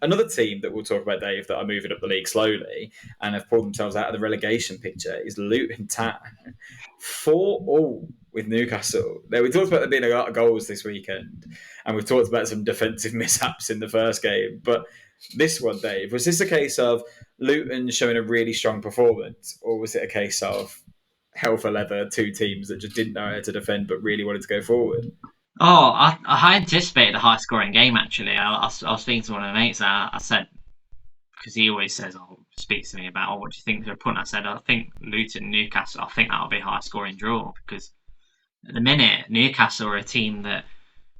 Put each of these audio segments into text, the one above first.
another team that we'll talk about, Dave, that are moving up the league slowly and have pulled themselves out of the relegation picture is Luton Town. 4-4 with Newcastle. Now, we talked about there being a lot of goals this weekend, and we've talked about some defensive mishaps in the first game. But this one, Dave, was this a case of Luton showing a really strong performance, or was it a case of hell for leather, two teams that just didn't know how to defend but really wanted to go forward? Oh, I anticipated a high scoring game actually. I was speaking to one of my mates. I said, because he always says, "Oh, speaks to me about, oh, what do you think they're putting?" I said, "I think Luton, Newcastle. I think that'll be a high scoring draw because at the minute Newcastle are a team that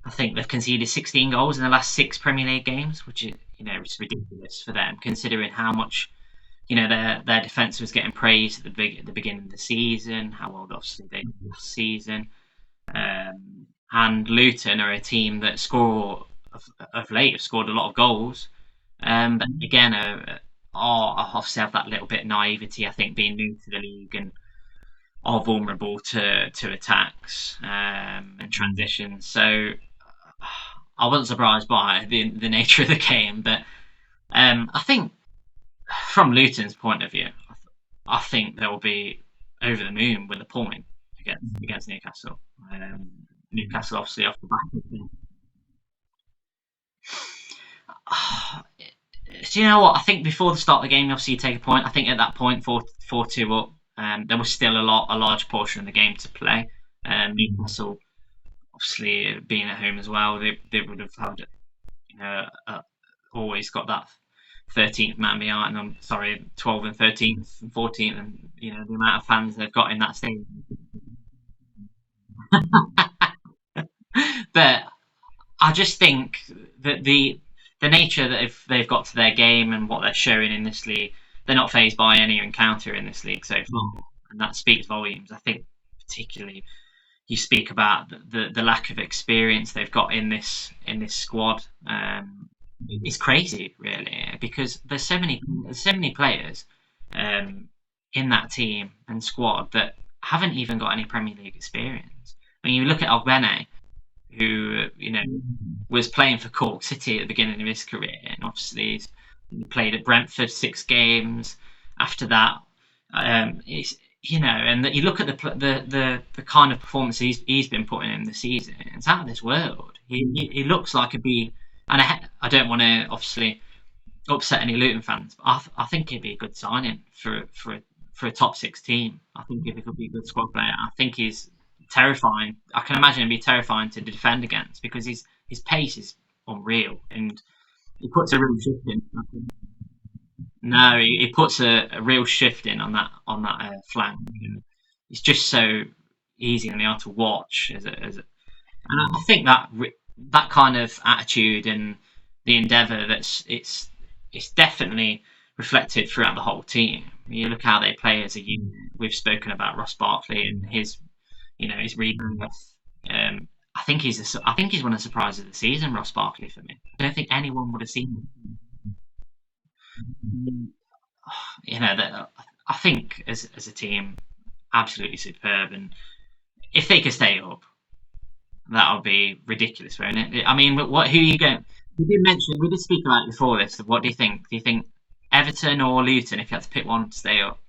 I think they've conceded 16 goals in the last 6 Premier League games, which is it's ridiculous for them considering how much their defence was getting praised at the beginning of the season, how well obviously they did last season." And Luton are a team that score of late have scored a lot of goals, but again, obviously have that little bit of naivety. I think being new to the league and are vulnerable to attacks and transitions. So I wasn't surprised by the nature of the game, but I think from Luton's point of view, I think they'll be over the moon with a point against Newcastle. Newcastle obviously off the back of them. Do you know what? I think before the start of the game, obviously you take a point. I think at that point, 4-2 up, there was still a large portion of the game to play. Newcastle, obviously being at home as well, they would have had, always got that 13th man behind them. Sorry, 12th and 13th and 14th, and the amount of fans they've got in that stadium. But I just think that the nature that if they've got to their game and what they're showing in this league, they're not fazed by any encounter in this league so far, and that speaks volumes. I think particularly you speak about the lack of experience they've got in this squad. It's crazy, really, because there's so many players in that team and squad that haven't even got any Premier League experience. When you look at Ogbene, who was playing for Cork City at the beginning of his career, and obviously he played at Brentford 6 games. After that, and you look at the kind of performance he's been putting in the season. It's out of this world. He looks like and I don't want to obviously upset any Luton fans, but I think he'd be a good signing for a top 6 team. I think he could be a good squad player. I think he's terrifying. I can imagine it'd be terrifying to defend against because his pace is unreal and he puts a real shift in. No, he puts a real shift in on that flank. It's just so easy on the eye to watch. And I think that kind of attitude and the endeavour it's definitely reflected throughout the whole team. You look how they play as a unit. We've spoken about Ross Barkley and his rebound. I think he's one of the surprises of the season, Ross Barkley, for me. I don't think anyone would have seen him. I think as a team, absolutely superb. And if they could stay up, that'll be ridiculous, won't it? I mean, who are you going? We did speak about it before this. What do you think? Do you think Everton or Luton, if you had to pick one to stay up?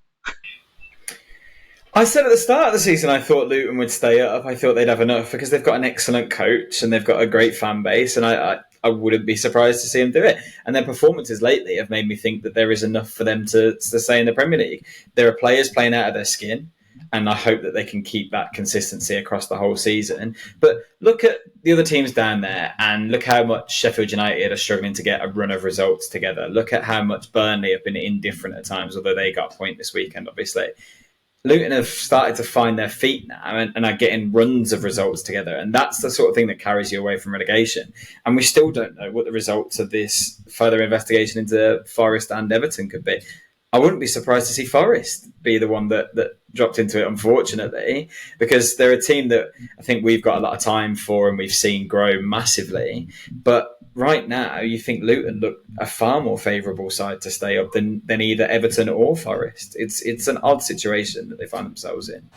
I said at the start of the season I thought Luton would stay up. I thought they'd have enough because they've got an excellent coach and they've got a great fan base, and I wouldn't be surprised to see them do it. And their performances lately have made me think that there is enough for them to stay in the Premier League. There are players playing out of their skin, and I hope that they can keep that consistency across the whole season. But look at the other teams down there and look how much Sheffield United are struggling to get a run of results together. Look at how much Burnley have been indifferent at times, although they got a point this weekend, obviously. Luton have started to find their feet now and are getting runs of results together. And that's the sort of thing that carries you away from relegation. And we still don't know what the results of this further investigation into Forest and Everton could be. I wouldn't be surprised to see Forest be the one that dropped into it, unfortunately, because they're a team that I think we've got a lot of time for and we've seen grow massively. But right now, you think Luton look a far more favourable side to stay up than either Everton or Forest. It's an odd situation that they find themselves in.